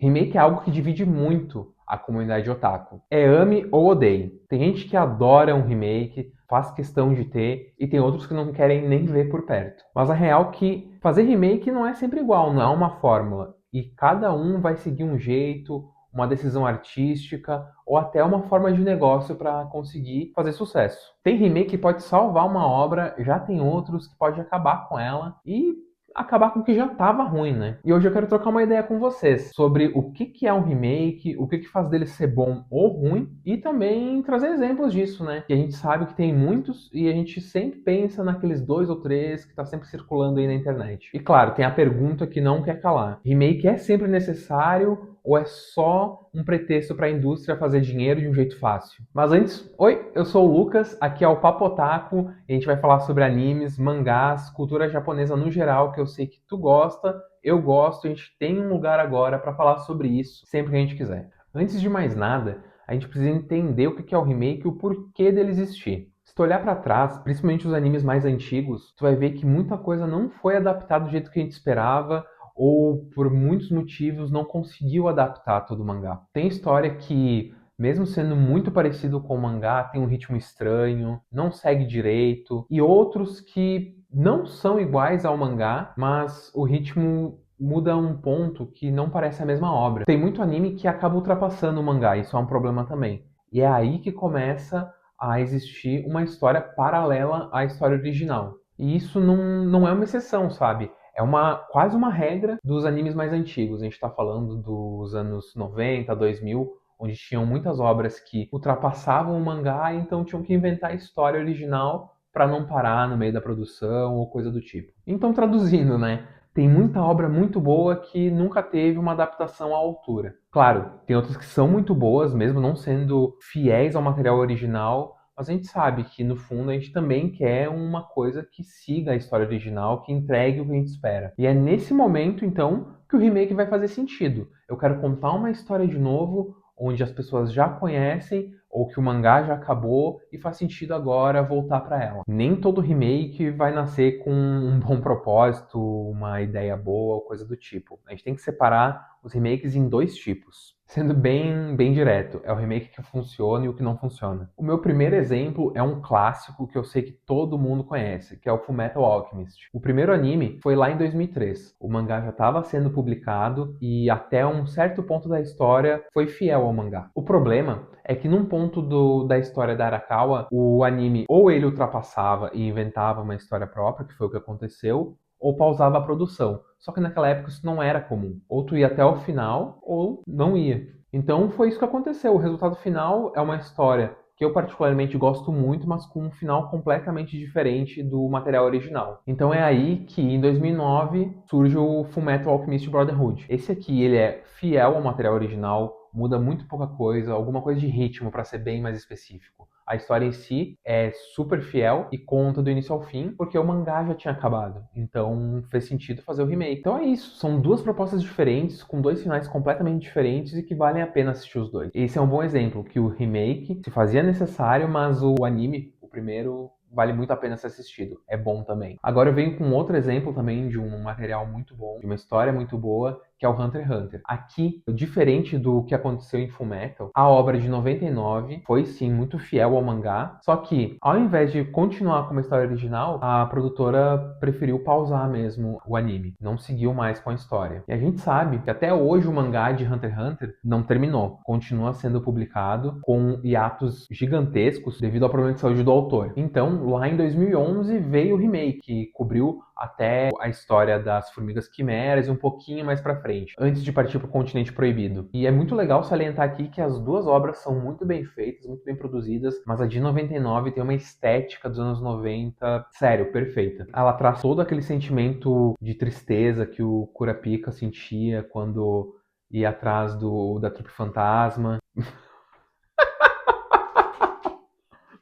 Remake é algo que divide muito a comunidade otaku. É ame ou odeie. Tem gente que adora um remake, faz questão de ter, e tem outros que não querem nem ver por perto. Mas a real é que fazer remake não é sempre igual, não é uma fórmula. E cada um vai seguir um jeito, uma decisão artística ou até uma forma de negócio para conseguir fazer sucesso. Tem remake que pode salvar uma obra, já tem outros que pode acabar com ela e acabar com o que já estava ruim, né? E hoje eu quero trocar uma ideia com vocês sobre o que é um remake, o que faz dele ser bom ou ruim e também trazer exemplos disso, né? Que a gente sabe que tem muitos e a gente sempre pensa naqueles 2 ou 3 que tá sempre circulando aí na internet. E claro, tem a pergunta que não quer calar. Remake é sempre necessário ou é só um pretexto para a indústria fazer dinheiro de um jeito fácil? Mas antes, oi, eu sou o Lucas, aqui é o Papo Otaku, e a gente vai falar sobre animes, mangás, cultura japonesa no geral, que eu sei que tu gosta, eu gosto, a gente tem um lugar agora para falar sobre isso, sempre que a gente quiser. Antes de mais nada, a gente precisa entender o que é o remake e o porquê dele existir. Se tu olhar para trás, principalmente os animes mais antigos, tu vai ver que muita coisa não foi adaptada do jeito que a gente esperava, ou por muitos motivos não conseguiu adaptar todo o mangá. Tem história que, mesmo sendo muito parecido com o mangá, tem um ritmo estranho, não segue direito, e outros que não são iguais ao mangá, mas o ritmo muda um ponto que não parece a mesma obra. Tem muito anime que acaba ultrapassando o mangá, isso é um problema também. E é aí que começa a existir uma história paralela à história original. E isso não é uma exceção, sabe? É quase uma regra dos animes mais antigos. A gente está falando dos anos 90, 2000, onde tinham muitas obras que ultrapassavam o mangá, então tinham que inventar a história original para não parar no meio da produção ou coisa do tipo. Então, traduzindo, né? Tem muita obra muito boa que nunca teve uma adaptação à altura. Claro, tem outras que são muito boas, mesmo não sendo fiéis ao material original, mas a gente sabe que no fundo a gente também quer uma coisa que siga a história original, que entregue o que a gente espera. E é nesse momento, então, que o remake vai fazer sentido. Eu quero contar uma história de novo, onde as pessoas já conhecem, ou que o mangá já acabou e faz sentido agora voltar para ela. Nem todo remake vai nascer com um bom propósito, uma ideia boa ou coisa do tipo. A gente tem que separar os remakes em 2 tipos. Sendo bem direto, é o remake que funciona e o que não funciona. O meu primeiro exemplo é um clássico que eu sei que todo mundo conhece, que é o Fullmetal Alchemist. O primeiro anime foi lá em 2003. O mangá já estava sendo publicado e até um certo ponto da história foi fiel ao mangá. O problema é que num ponto da história da Arakawa, o anime ou ele ultrapassava e inventava uma história própria, que foi o que aconteceu, ou pausava a produção. Só que naquela época isso não era comum. Ou tu ia até o final, ou não ia. Então foi isso que aconteceu. O resultado final é uma história que eu particularmente gosto muito, mas com um final completamente diferente do material original. Então é aí que, em 2009, surge o Fullmetal Alchemist Brotherhood. Esse aqui, ele é fiel ao material original, muda muito pouca coisa, alguma coisa de ritmo para ser bem mais específico. A história em si é super fiel e conta do início ao fim, porque o mangá já tinha acabado. Então fez sentido fazer o remake. Então é isso. São 2 propostas diferentes, com 2 finais completamente diferentes e que valem a pena assistir os dois. Esse é um bom exemplo, que o remake se fazia necessário, mas o anime, o primeiro, vale muito a pena ser assistido. É bom também. Agora eu venho com outro exemplo também de um material muito bom, de uma história muito boa, que é o Hunter x Hunter. Aqui, diferente do que aconteceu em Fullmetal, a obra de 99 foi sim muito fiel ao mangá, só que ao invés de continuar com uma história original, a produtora preferiu pausar mesmo o anime, não seguiu mais com a história. E a gente sabe que até hoje o mangá de Hunter x Hunter não terminou, continua sendo publicado com hiatos gigantescos devido ao problema de saúde do autor. Então, lá em 2011 veio o remake, que cobriu até a história das formigas quimeras e um pouquinho mais pra frente, antes de partir para o Continente Proibido. E é muito legal salientar aqui que as 2 obras são muito bem feitas, muito bem produzidas, mas a de 99 tem uma estética dos anos 90, sério, perfeita. Ela traz todo aquele sentimento de tristeza que o Kurapika sentia quando ia atrás da trupe fantasma.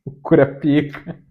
O Kurapika.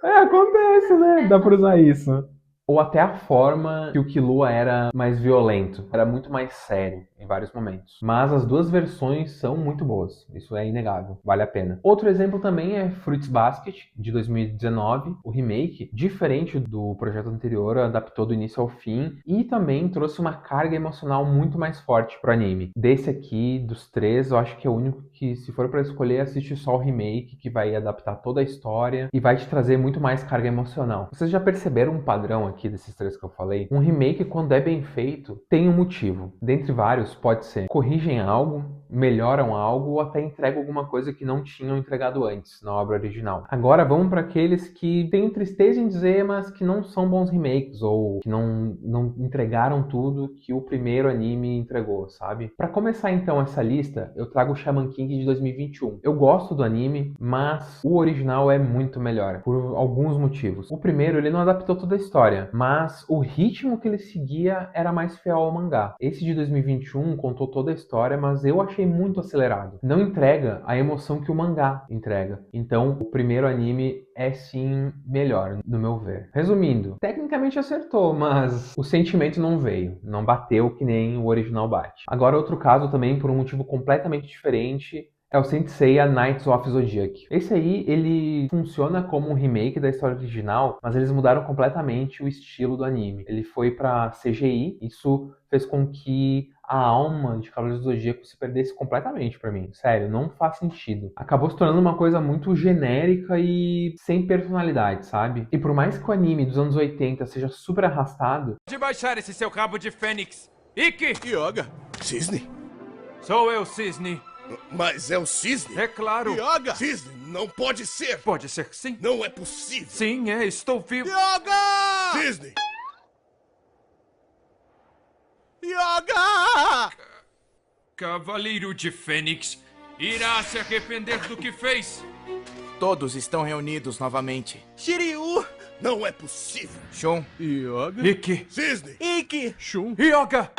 Acontece, né? Dá pra usar isso. Ou até a forma que o Killua era mais violento. Era muito mais sério. em vários momentos. Mas as duas versões são muito boas, isso é inegável, vale a pena. Outro exemplo também é Fruits Basket, de 2019, o remake, diferente do projeto anterior, adaptou do início ao fim e também trouxe uma carga emocional muito mais forte pro anime. Desse aqui, dos três, eu acho que é o único que, se for para escolher, assiste só o remake, que vai adaptar toda a história e vai te trazer muito mais carga emocional. Vocês já perceberam um padrão aqui desses três que eu falei? Um remake, quando é bem feito, tem um motivo. Dentre vários, pode ser corrigem algo, melhoram algo ou até entregam alguma coisa que não tinham entregado antes na obra original. Agora vamos para aqueles que têm tristeza em dizer, mas que não são bons remakes ou que não entregaram tudo que o primeiro anime entregou, sabe? Para começar então essa lista, eu trago o Shaman King de 2021. Eu gosto do anime, mas o original é muito melhor, por alguns motivos. O primeiro, ele não adaptou toda a história, mas o ritmo que ele seguia era mais fiel ao mangá. Esse de 2021 contou toda a história, mas eu achei muito acelerado. Não entrega a emoção que o mangá entrega. Então, o primeiro anime é sim melhor, no meu ver. Resumindo, tecnicamente acertou, mas o sentimento não veio, não bateu que nem o original bate. Agora, outro caso também, por um motivo completamente diferente, é o Saint Seiya Knights of Zodiac. Esse aí, ele funciona como um remake da história original, mas eles mudaram completamente o estilo do anime. Ele foi pra CGI, isso fez com que a alma de Cavaleiros do Zodíaco se perdesse completamente pra mim. Sério, não faz sentido. Acabou se tornando uma coisa muito genérica e sem personalidade, sabe? E por mais que o anime dos anos 80 seja super arrastado... De baixar esse seu rabo de fênix. Ikki! Yoga? Cisne? Sou eu, Cisne. Mas é o cisne? É claro. Yoga! Cisne, não pode ser! Pode ser sim. Não é possível! Sim, estou vivo. Yoga! Cisne! Yoga! Cavaleiro de Fênix irá se arrepender do que fez. Todos estão reunidos novamente. Shiryu! Não é possível! Shun. Yoga? Ikki! Cisne! Ikki. Shun! Yoga!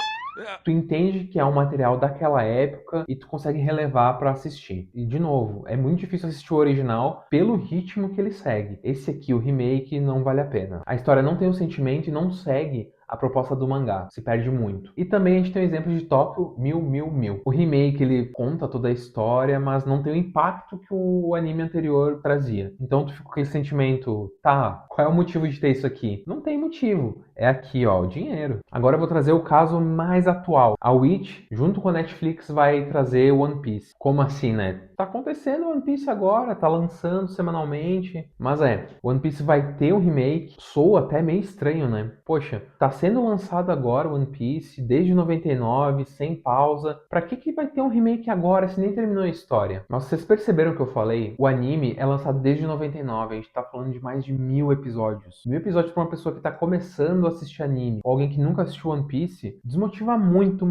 Tu entende que é um material daquela época e tu consegue relevar pra assistir. E, de novo, é muito difícil assistir o original pelo ritmo que ele segue. Esse aqui, o remake, não vale a pena. A história não tem o sentimento e não segue a proposta do mangá, se perde muito. E também a gente tem o exemplo de Tóquio 1000. O remake, ele conta toda a história, mas não tem o impacto que o anime anterior trazia. Então tu fica com aquele sentimento, tá, qual é o motivo de ter isso aqui? Não tem motivo. É aqui, ó, o dinheiro. Agora eu vou trazer o caso mais atual. A Witch, junto com a Netflix, vai trazer One Piece. Como assim, né? Tá acontecendo One Piece agora, tá lançando semanalmente. Mas One Piece vai ter um remake. Soa até meio estranho, né? Poxa, tá sendo lançado agora One Piece, desde 99, sem pausa. Pra que vai ter um remake agora, se nem terminou a história? Mas vocês perceberam o que eu falei? O anime é lançado desde 99, a gente tá falando de mais de 1000 episódios. 1000 episódios pra uma pessoa que tá começando a assistir anime, ou alguém que nunca assistiu One Piece, desmotiva muito.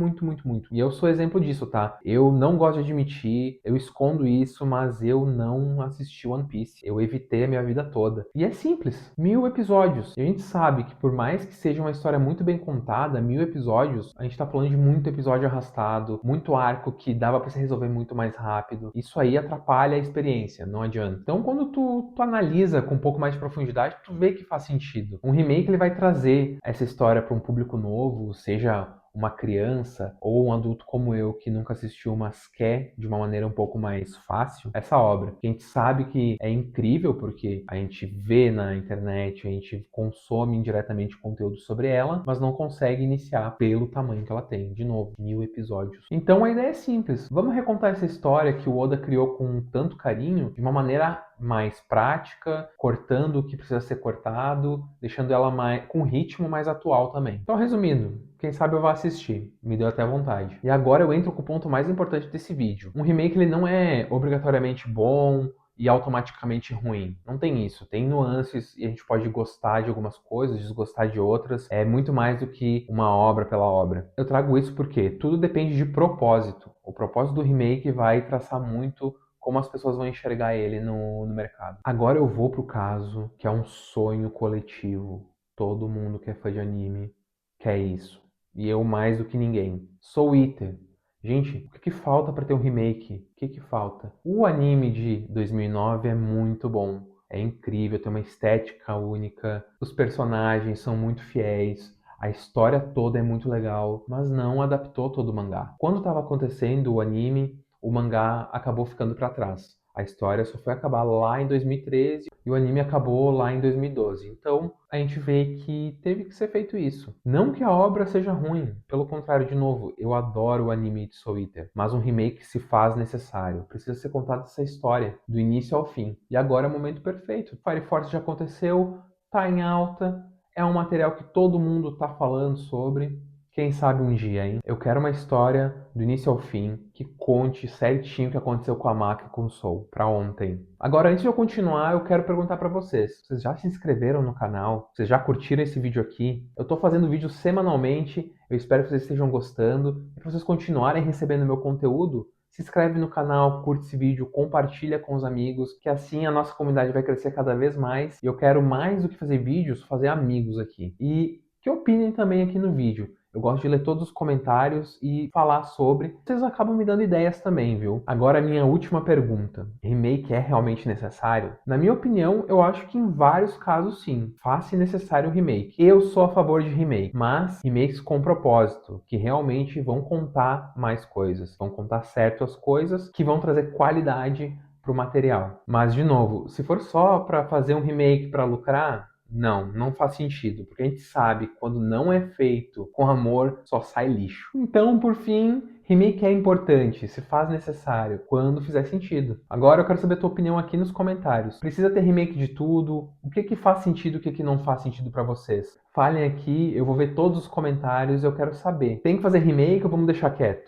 E eu sou exemplo disso, tá? Eu não gosto de admitir, eu escondo isso, mas eu não assisti One Piece. Eu evitei a minha vida toda. E é simples, 1000 episódios. E a gente sabe que por mais que seja uma história muito bem contada, 1000 episódios, a gente tá falando de muito episódio arrastado, muito arco que dava pra se resolver muito mais rápido. Isso aí atrapalha a experiência, não adianta. Então quando tu analisa com um pouco mais de profundidade, tu vê que faz sentido. Um remake, ele vai trazer essa história para um público novo, seja uma criança ou um adulto como eu que nunca assistiu, mas quer de uma maneira um pouco mais fácil essa obra. A gente sabe que é incrível porque a gente vê na internet, a gente consome indiretamente conteúdo sobre ela, mas não consegue iniciar pelo tamanho que ela tem. De novo, 1000 episódios. Então a ideia é simples. Vamos recontar essa história que o Oda criou com tanto carinho de uma maneira mais prática, cortando o que precisa ser cortado, deixando ela com um ritmo mais atual também. Então, resumindo, quem sabe eu vou assistir, me deu até vontade. E agora eu entro com o ponto mais importante desse vídeo. Um remake, ele não é obrigatoriamente bom e automaticamente ruim. Não tem isso. Tem nuances e a gente pode gostar de algumas coisas, desgostar de outras. É muito mais do que uma obra pela obra. Eu trago isso porque tudo depende de propósito. O propósito do remake vai traçar muito como as pessoas vão enxergar ele no mercado. Agora eu vou pro caso que é um sonho coletivo. Todo mundo que é fã de anime quer isso. E eu mais do que ninguém. Soul Eater. Gente, o que falta para ter um remake? O que falta? O anime de 2009 é muito bom. É incrível, tem uma estética única. Os personagens são muito fiéis. A história toda é muito legal, mas não adaptou todo o mangá. Quando estava acontecendo o anime, o mangá acabou ficando para trás. A história só foi acabar lá em 2013 e o anime acabou lá em 2012. Então, a gente vê que teve que ser feito isso. Não que a obra seja ruim, pelo contrário, de novo, eu adoro o anime de Soul Eater, mas um remake se faz necessário. Precisa ser contada essa história, do início ao fim. E agora é o momento perfeito. Fire Force já aconteceu, tá em alta, é um material que todo mundo tá falando sobre. Quem sabe um dia, hein? Eu quero uma história do início ao fim que conte certinho o que aconteceu com a Maka e com o Soul pra ontem. Agora, antes de eu continuar, eu quero perguntar pra vocês. Vocês já se inscreveram no canal? Vocês já curtiram esse vídeo aqui? Eu tô fazendo vídeos semanalmente. Eu espero que vocês estejam gostando. E pra vocês continuarem recebendo meu conteúdo, se inscreve no canal, curte esse vídeo, compartilha com os amigos, que assim a nossa comunidade vai crescer cada vez mais. E eu quero, mais do que fazer vídeos, fazer amigos aqui. E que opinem também aqui no vídeo. Eu gosto de ler todos os comentários e falar sobre. Vocês acabam me dando ideias também, viu? Agora, a minha última pergunta. Remake é realmente necessário? Na minha opinião, eu acho que em vários casos sim. Faz-se necessário o remake. Eu sou a favor de remake, mas remakes com propósito, que realmente vão contar mais coisas. Vão contar certo as coisas, que vão trazer qualidade pro material. Mas, de novo, se for só para fazer um remake para lucrar, não faz sentido, porque a gente sabe que quando não é feito com amor, só sai lixo. Então, por fim, remake é importante, se faz necessário, quando fizer sentido. Agora eu quero saber a tua opinião aqui nos comentários. Precisa ter remake de tudo? O que faz sentido e o que não faz sentido pra vocês? Falem aqui, eu vou ver todos os comentários, eu quero saber. Tem que fazer remake ou vamos deixar quieto?